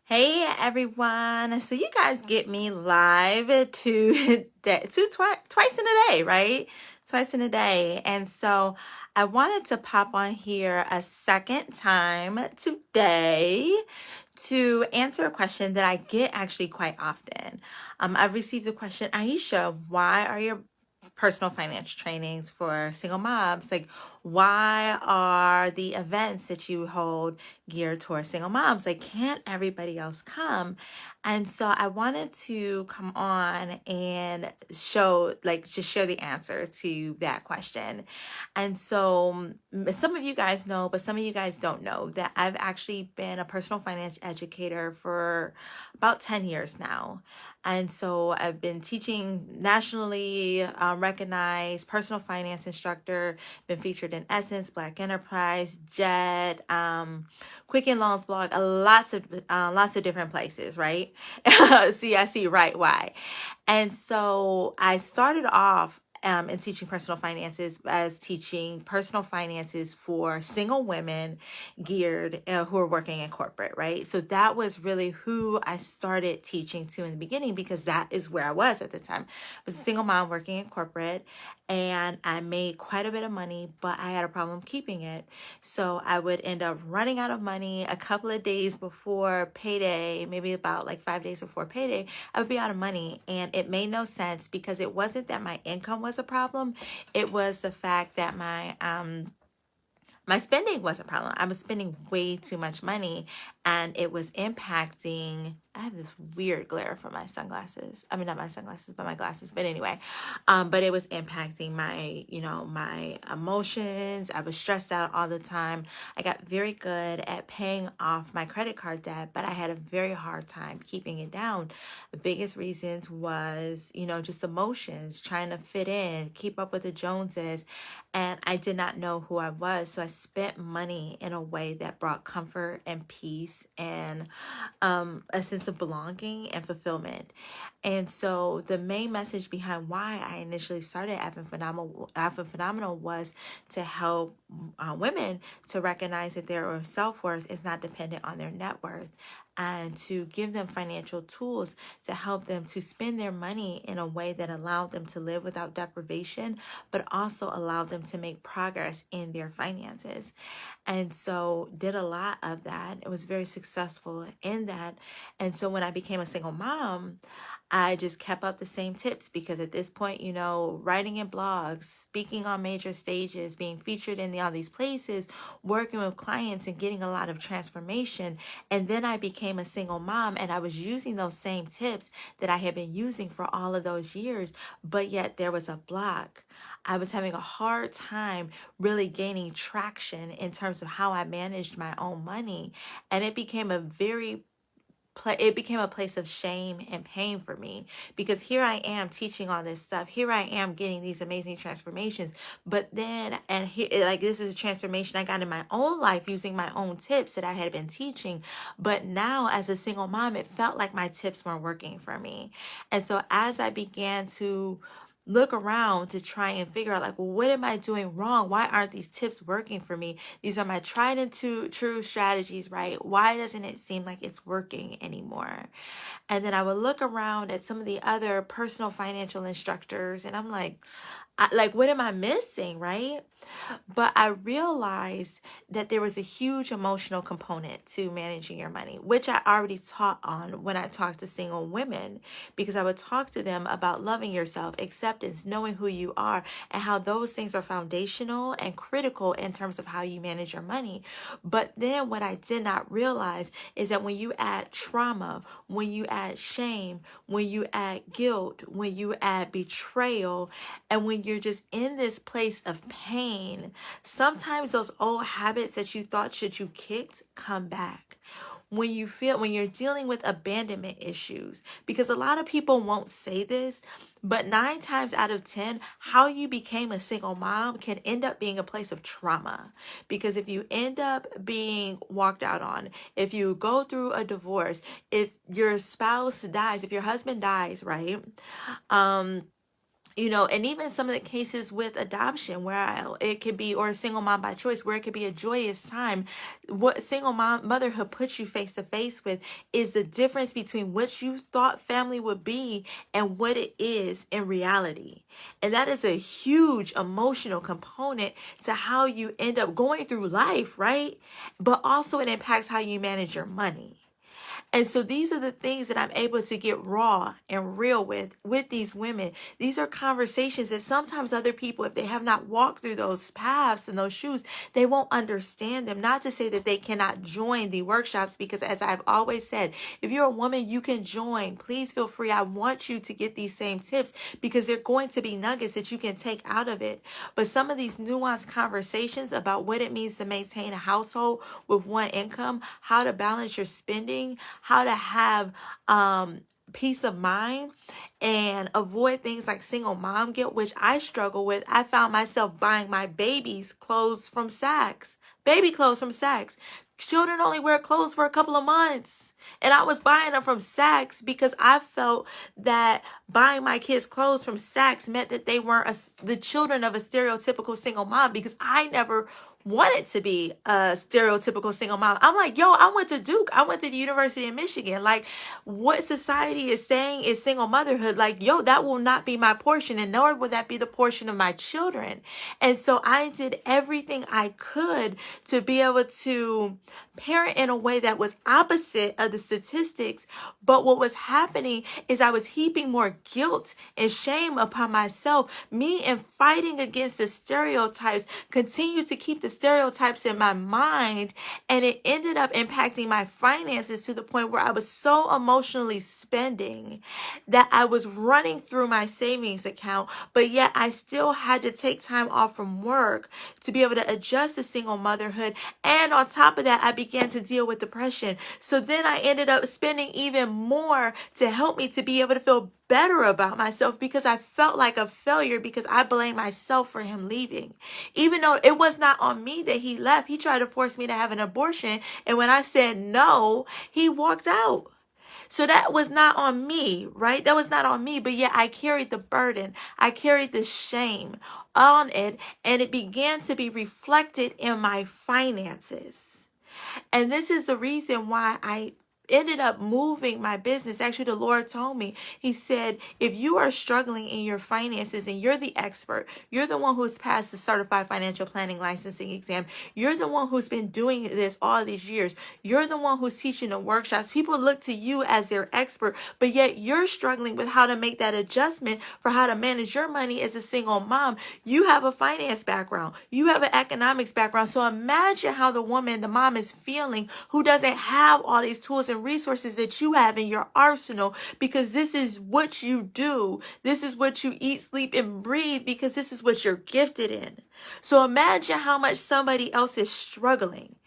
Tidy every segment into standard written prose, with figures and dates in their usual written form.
Hey everyone. So you guys get me live twice in a day, right? Twice in a day. And so I wanted to pop on here a second time today to answer a question that I get actually quite often. I've received the question, Aisha, why are your personal finance trainings for single moms, like why are the events that you hold geared towards single moms? Like, can't everybody else come? And so I wanted to come on and just share the answer to that question. And so some of you guys know, but some of you guys don't know that I've actually been a personal finance educator for about 10 years now. And so I've been teaching nationally recognized personal finance instructor, been featured in Essence, Black Enterprise, Jet, Quicken Loans blog, lots of different places, right? See, I see right why. And so I started off in teaching personal finances as teaching personal finances for single women geared who are working in corporate, right? So that was really who I started teaching to in the beginning because that is where I was at the time. I was a single mom working in corporate and I made quite a bit of money, but I had a problem keeping it. So I would end up running out of money a couple of days before payday, maybe about like 5 days before payday. I would be out of money, and it made no sense because it wasn't that my income was a problem. It was the fact that my spending was a problem. I was spending way too much money and it was impacting. I have this weird glare from my sunglasses. I mean, not my sunglasses, but my glasses. But anyway, but it was impacting my emotions. I was stressed out all the time. I got very good at paying off my credit card debt, but I had a very hard time keeping it down. The biggest reasons was, just emotions, trying to fit in, keep up with the Joneses. And I did not know who I was. So I spent money in a way that brought comfort and peace and a sense of belonging and fulfillment. And so the main message behind why I initially started FNPHENOMENAL was to help women to recognize that their self-worth is not dependent on their net worth, and to give them financial tools to help them to spend their money in a way that allowed them to live without deprivation, but also allowed them to make progress in their finances. And so did a lot of that. It was very successful in that. And so when I became a single mom, I just kept up the same tips because at this point, writing in blogs, speaking on major stages, being featured in all these places, working with clients and getting a lot of transformation. And then I became a single mom and I was using those same tips that I had been using for all of those years, but yet there was a block. I was having a hard time really gaining traction in terms of how I managed my own money. And it became it became a place of shame and pain for me because here I am teaching all this stuff. Here I am getting these amazing transformations. But then, this is a transformation I got in my own life using my own tips that I had been teaching. But now as a single mom, it felt like my tips weren't working for me. And so as I began to look around to try and figure out, like, well, what am I doing wrong? Why aren't these tips working for me? These are my tried and true strategies, right? Why doesn't it seem like it's working anymore? And then I would look around at some of the other personal financial instructors and I'm like, what am I missing, right? But I realized that there was a huge emotional component to managing your money, which I already taught on when I talked to single women, because I would talk to them about loving yourself, acceptance, knowing who you are, and how those things are foundational and critical in terms of how you manage your money. But then what I did not realize is that when you add trauma, when you add shame, when you add guilt, when you add betrayal, and when you're just in this place of pain, sometimes those old habits that you thought should you kicked come back. When you're dealing with abandonment issues, because a lot of people won't say this, but 9 times out of 10, how you became a single mom can end up being a place of trauma. Because if you end up being walked out on, if you go through a divorce, if your spouse dies, if your husband dies, right? and even some of the cases with adoption where it could be, or a single mom by choice, where it could be a joyous time. What single motherhood puts you face to face with is the difference between what you thought family would be and what it is in reality. And that is a huge emotional component to how you end up going through life, right? But also it impacts how you manage your money. And so these are the things that I'm able to get raw and real with these women. These are conversations that sometimes other people, if they have not walked through those paths and those shoes, they won't understand them. Not to say that they cannot join the workshops, because as I've always said, if you're a woman, you can join. Please feel free. I want you to get these same tips because they're going to be nuggets that you can take out of it. But some of these nuanced conversations about what it means to maintain a household with one income, how to balance your spending, how to have peace of mind and avoid things like single mom guilt, which I struggle with. I found myself buying my babies clothes from Saks, baby clothes from Saks. Children only wear clothes for a couple of months. And I was buying them from Saks because I felt that buying my kids clothes from Saks meant that they weren't the children of a stereotypical single mom, because I never wanted to be a stereotypical single mom. I'm like, yo, I went to Duke. I went to the University of Michigan. Like, what society is saying is single motherhood. Like, yo, that will not be my portion, and nor will that be the portion of my children. And so I did everything I could to be able to parent in a way that was opposite of the statistics. But what was happening is I was heaping more guilt and shame upon myself. Me and fighting against the stereotypes continued to keep the stereotypes in my mind, and it ended up impacting my finances to the point where I was so emotionally spending that I was running through my savings account, but yet I still had to take time off from work to be able to adjust to single motherhood. And on top of that, I began to deal with depression. So then I ended up spending even more to help me to be able to feel better about myself, because I felt like a failure because I blamed myself for him leaving. Even though it was not on me that he left, he tried to force me to have an abortion. And when I said no, he walked out. So that was not on me, right? That was not on me, but yet I carried the burden. I carried the shame on it, and it began to be reflected in my finances. And this is the reason why I ended up moving my business. Actually, the Lord told me, he said, if you are struggling in your finances and you're the expert, you're the one who's passed the certified financial planning licensing exam, you're the one who's been doing this all these years, you're the one who's teaching the workshops, people look to you as their expert, but yet you're struggling with how to make that adjustment for how to manage your money as a single mom. You have a finance background, you have an economics background. So imagine how the woman, the mom, is feeling who doesn't have all these tools and resources that you have in your arsenal, because this is what you do. This is what you eat, sleep, and breathe, because this is what you're gifted in. So imagine how much somebody else is struggling.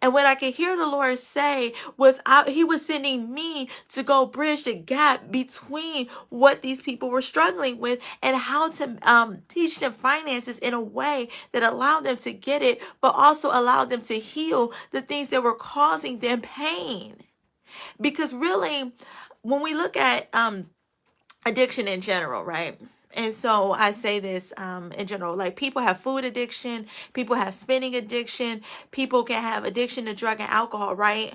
And what I could hear the Lord say was he was sending me to go bridge the gap between what these people were struggling with and how to teach them finances in a way that allowed them to get it, but also allowed them to heal the things that were causing them pain. Because really, when we look at addiction in general, right? And so I say this in general, like people have food addiction, people have spending addiction, people can have addiction to drug and alcohol, right?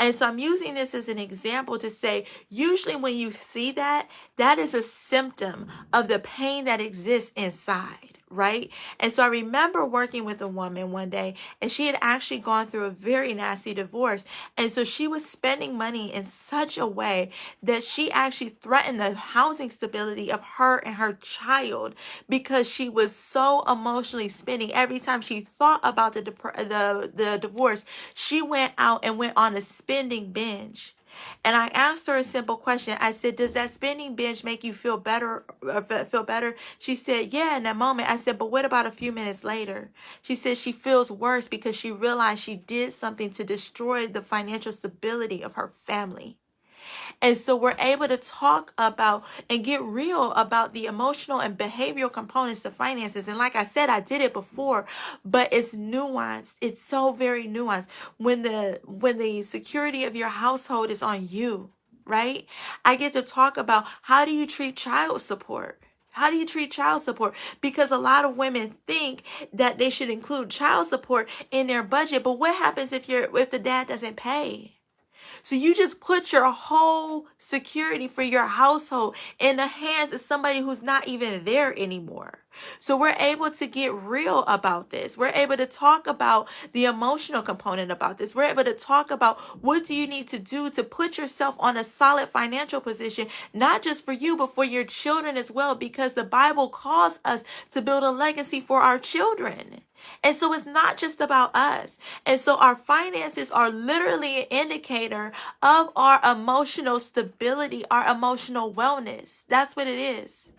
And so I'm using this as an example to say, usually when you see that, that is a symptom of the pain that exists inside. Right? And so I remember working with a woman one day, and she had actually gone through a very nasty divorce. And so she was spending money in such a way that she actually threatened the housing stability of her and her child, because she was so emotionally spending. Every time she thought about the divorce, she went out and went on a spending binge. And I asked her a simple question. I said, does that spending binge make you feel better? She said, yeah, in that moment. I said, but what about a few minutes later? She said she feels worse because she realized she did something to destroy the financial stability of her family. And so we're able to talk about and get real about the emotional and behavioral components of finances. And like I said, I did it before, but it's nuanced. It's so very nuanced. When the security of your household is on you, right? I get to talk about, how do you treat child support? How do you treat child support? Because a lot of women think that they should include child support in their budget. But what happens if the dad doesn't pay? So you just put your whole security for your household in the hands of somebody who's not even there anymore. So we're able to get real about this. We're able to talk about the emotional component about this. We're able to talk about what do you need to do to put yourself on a solid financial position, not just for you, but for your children as well, because the Bible calls us to build a legacy for our children. And so it's not just about us. And so our finances are literally an indicator of our emotional stability, our emotional wellness. That's what it is.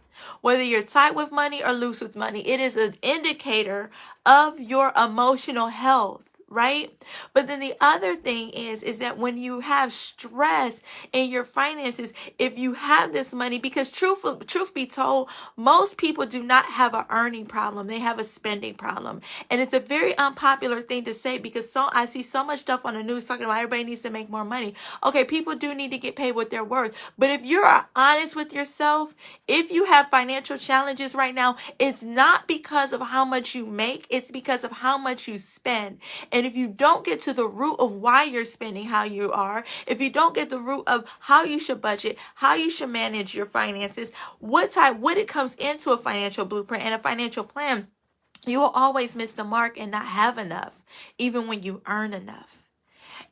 Whether you're tight with money or loose with money, it is an indicator of your emotional health. Right? But then the other thing is that when you have stress in your finances, if you have this money, because truth be told, most people do not have an earning problem. They have a spending problem. And it's a very unpopular thing to say because I see so much stuff on the news talking about everybody needs to make more money. Okay, people do need to get paid what they're worth. But if you're honest with yourself, if you have financial challenges right now, it's not because of how much you make. It's because of how much you spend. And if you don't get to the root of why you're spending how you are, if you don't get the root of how you should budget, how you should manage your finances, what it comes into a financial blueprint and a financial plan, you will always miss the mark and not have enough, even when you earn enough.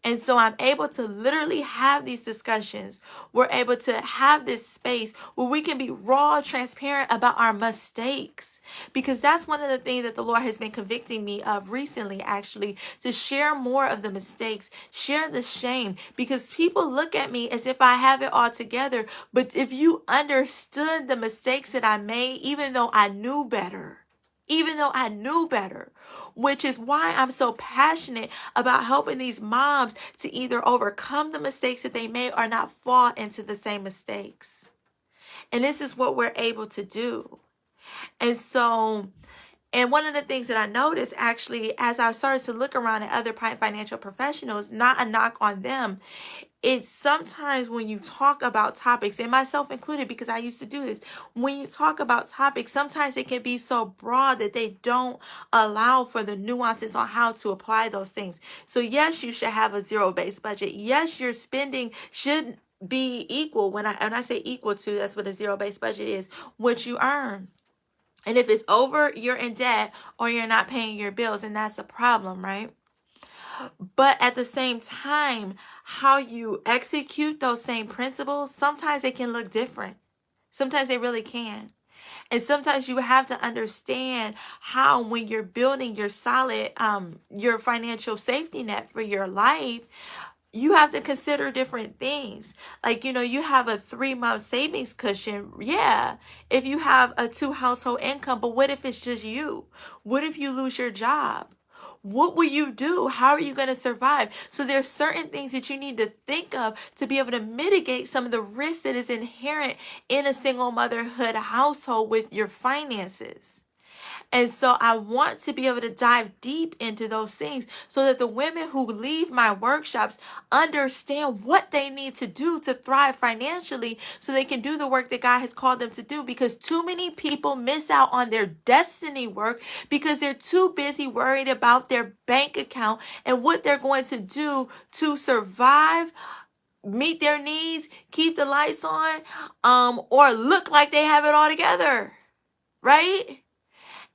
And so I'm able to literally have these discussions. We're able to have this space where we can be raw, transparent about our mistakes. Because that's one of the things that the Lord has been convicting me of recently, actually, to share more of the mistakes, share the shame. Because people look at me as if I have it all together. But if you understood the mistakes that I made, even though I knew better, which is why I'm so passionate about helping these moms to either overcome the mistakes that they made or not fall into the same mistakes. And this is what we're able to do. And one of the things that I noticed, actually, as I started to look around at other financial professionals, not a knock on them, it's sometimes when you talk about topics, and myself included, because I used to do this, when you talk about topics, sometimes it can be so broad that they don't allow for the nuances on how to apply those things. So yes, you should have a zero-based budget. Yes, your spending should be equal. When I say equal to, that's what a zero-based budget is, what you earn. And if it's over, you're in debt or you're not paying your bills, and that's a problem, right? But at the same time, how you execute those same principles, sometimes they can look different. Sometimes they really can. And sometimes you have to understand how, when you're building your solid, your financial safety net for your life, you have to consider different things. Like, you have a 3-month savings cushion. Yeah, if you have a 2 household income, but what if it's just you? What if you lose your job? What will you do? How are you going to survive? So there's certain things that you need to think of to be able to mitigate some of the risk that is inherent in a single motherhood household with your finances. And so I want to be able to dive deep into those things so that the women who leave my workshops understand what they need to do to thrive financially so they can do the work that God has called them to do. Because too many people miss out on their destiny work because they're too busy worried about their bank account and what they're going to do to survive, meet their needs, keep the lights on, or look like they have it all together, right?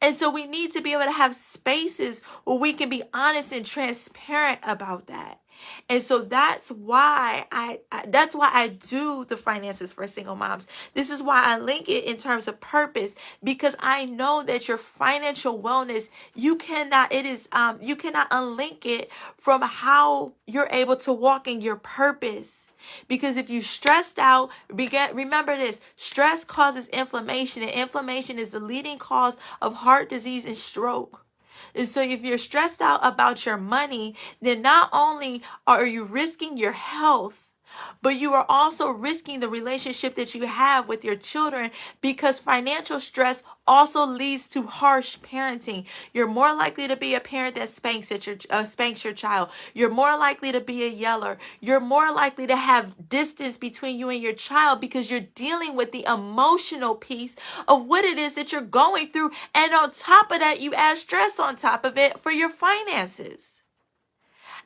And so we need to be able to have spaces where we can be honest and transparent about that. And so that's why I do the finances for single moms. This is why I link it in terms of purpose, because I know that your financial wellness, you cannot unlink it from how you're able to walk in your purpose. Because if you stressed out, remember this, stress causes inflammation, and inflammation is the leading cause of heart disease and stroke. And so if you're stressed out about your money, then not only are you risking your health, but you are also risking the relationship that you have with your children, because financial stress also leads to harsh parenting. You're more likely to be a parent that spanks your child. You're more likely to be a yeller. You're more likely to have distance between you and your child, because you're dealing with the emotional piece of what it is that you're going through. And on top of that, you add stress on top of it for your finances.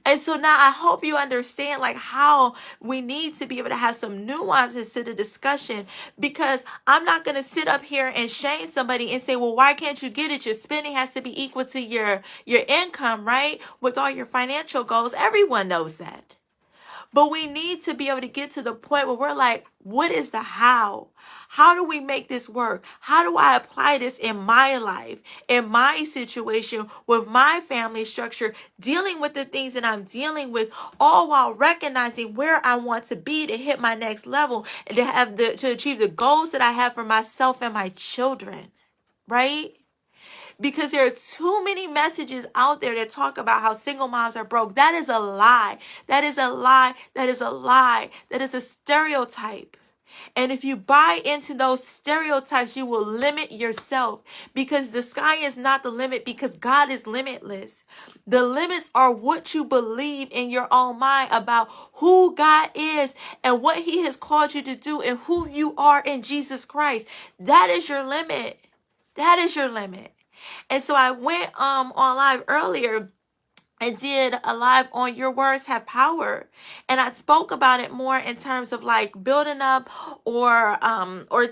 And so now I hope you understand like how we need to be able to have some nuances to the discussion, because I'm not going to sit up here and shame somebody and say, well, why can't you get it? Your spending has to be equal to your income, right? With all your financial goals. Everyone knows that. But we need to be able to get to the point where we're like, what is the how? How do we make this work? How do I apply this in my life, in my situation, with my family structure, dealing with the things that I'm dealing with, all while recognizing where I want to be to hit my next level and to achieve the goals that I have for myself and my children, right? Because there are too many messages out there that talk about how single moms are broke. That is a lie. That is a lie. That is a lie. That is a stereotype. And if you buy into those stereotypes, you will limit yourself, because the sky is not the limit, because God is limitless. The limits are what you believe in your own mind about who God is and what he has called you to do and who you are in Jesus Christ. That is your limit. That is your limit. And so I went on live earlier and did a live on Your Words Have Power. And I spoke about it more in terms of like building up or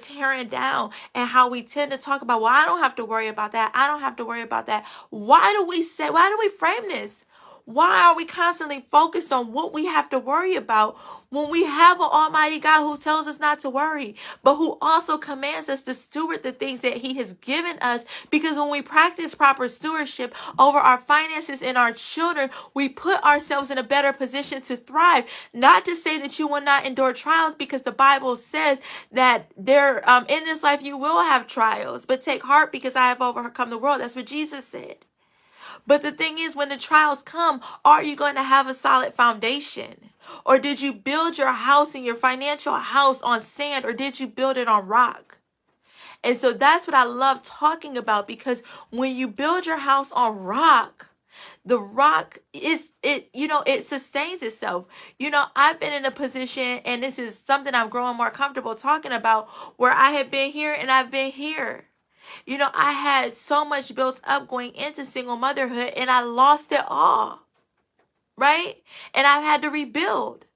tearing down, and how we tend to talk about, well, I don't have to worry about that. I don't have to worry about that. Why do we frame this? Why are we constantly focused on what we have to worry about when we have an almighty God who tells us not to worry, but who also commands us to steward the things that he has given us? Because when we practice proper stewardship over our finances and our children, we put ourselves in a better position to thrive. Not to say that you will not endure trials, because the Bible says that in this life you will have trials, but take heart because I have overcome the world. That's what Jesus said. But the thing is, when the trials come, are you going to have a solid foundation? Or did you build your house and your financial house on sand, or did you build it on rock? And so that's what I love talking about, because when you build your house on rock, the rock it sustains itself. I've been in a position, and this is something I'm growing more comfortable talking about, where I have been here and I've been here. I had so much built up going into single motherhood, and I lost it all, right? And I've had to rebuild.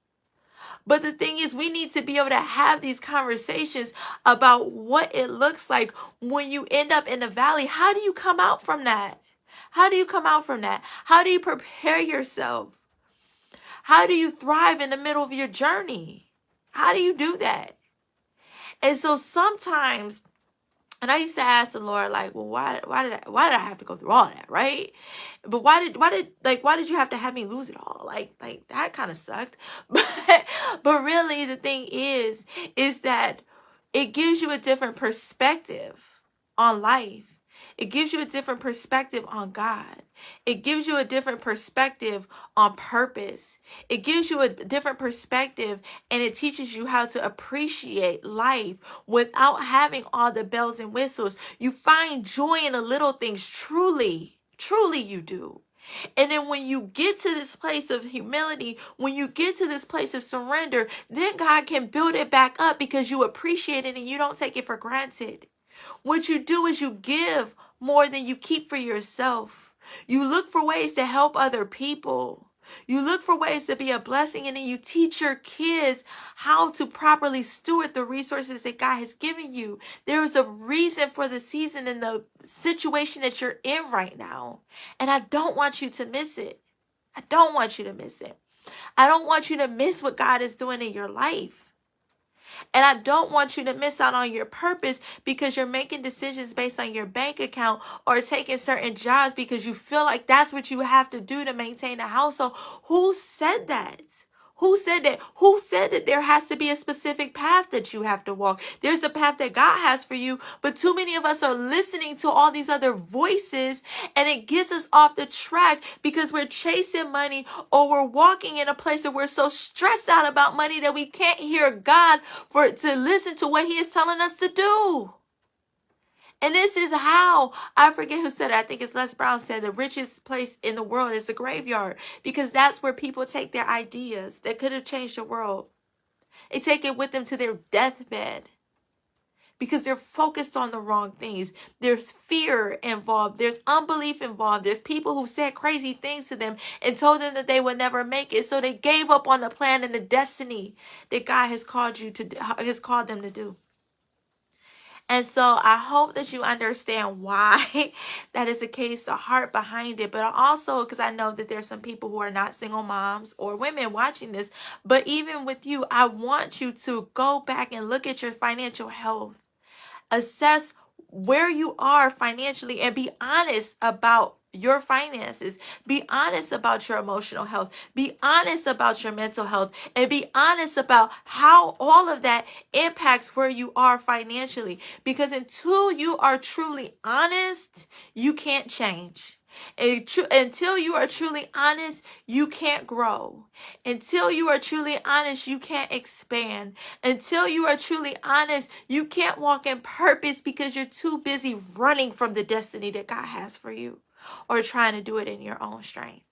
But the thing is, we need to be able to have these conversations about what it looks like when you end up in the valley. How do you come out from that? How do you come out from that? How do you prepare yourself? How do you thrive in the middle of your journey? How do you do that? And so sometimes, and I used to ask the Lord, like, well, why did I have to go through all that, right? But why did you have to have me lose it all? Like that kind of sucked. But really, the thing is that it gives you a different perspective on life. It gives you a different perspective on God. It gives you a different perspective on purpose. It gives you a different perspective, and it teaches you how to appreciate life without having all the bells and whistles. You find joy in the little things, truly you do. And then when you get to this place of humility, when you get to this place of surrender, then God can build it back up, because you appreciate it and you don't take it for granted. What you do is you give more than you keep for yourself. You look for ways to help other people. You look for ways to be a blessing, and then you teach your kids how to properly steward the resources that God has given you. There is a reason for the season and the situation that you're in right now. And I don't want you to miss it. I don't want you to miss it. I don't want you to miss what God is doing in your life. And I don't want you to miss out on your purpose because you're making decisions based on your bank account, or taking certain jobs because you feel like that's what you have to do to maintain a household. Who said that? Who said that? Who said that there has to be a specific path that you have to walk? There's a path that God has for you, but too many of us are listening to all these other voices, and it gets us off the track because we're chasing money, or we're walking in a place where we're so stressed out about money that we can't hear God to listen to what He is telling us to do. And this is how, I forget who said it, I think it's Les Brown said, the richest place in the world is the graveyard, because that's where people take their ideas that could have changed the world. They take it with them to their deathbed because they're focused on the wrong things. There's fear involved. There's unbelief involved. There's people who said crazy things to them and told them that they would never make it. So they gave up on the plan and the destiny that God has called them to do. And so I hope that you understand why that is the case, the heart behind it. But also, because I know that there's some people who are not single moms or women watching this. But even with you, I want you to go back and look at your financial health. Assess where you are financially and be honest about your finances. Be honest about your emotional health. Be honest about your mental health, and be honest about how all of that impacts where you are financially. Because until you are truly honest, you can't change. Until you are truly honest, you can't grow. Until you are truly honest, you can't expand. Until you are truly honest, you can't walk in purpose because you're too busy running from the destiny that God has for you, or trying to do it in your own strength.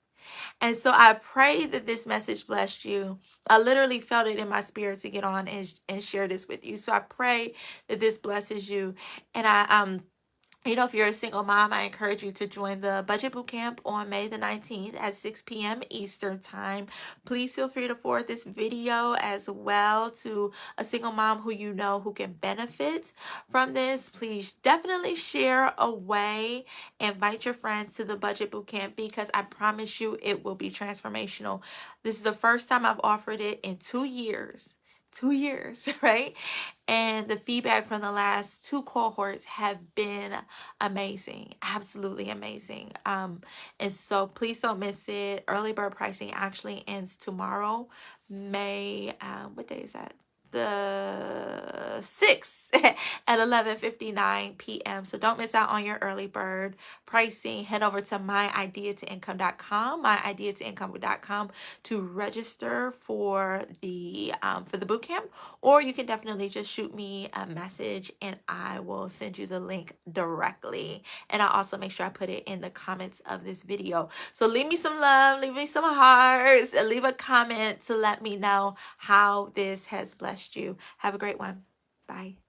And so I pray that this message blessed you. I literally felt it in my spirit to get on and share this with you. So I pray that this blesses you. And if you're a single mom, I encourage you to join the Budget Bootcamp on May the 19th at 6 p.m. Eastern Time. Please feel free to forward this video as well to a single mom who you know who can benefit from this. Please definitely share away. Invite your friends to the Budget Bootcamp, because I promise you it will be transformational. This is the first time I've offered it in 2 years. 2 years, right? And the feedback from the last 2 cohorts have been amazing, absolutely amazing. And so please don't miss it. Early bird pricing actually ends tomorrow, May, what day is that? The 6th at 11:59 p.m. So don't miss out on your early bird pricing. Head over to myideatoincome.com, myideatoincome.com to register for the bootcamp, or you can definitely just shoot me a message and I will send you the link directly. And I'll also make sure I put it in the comments of this video. So leave me some love, leave me some hearts, and leave a comment to let me know how this has blessed you. Have a great one. Bye.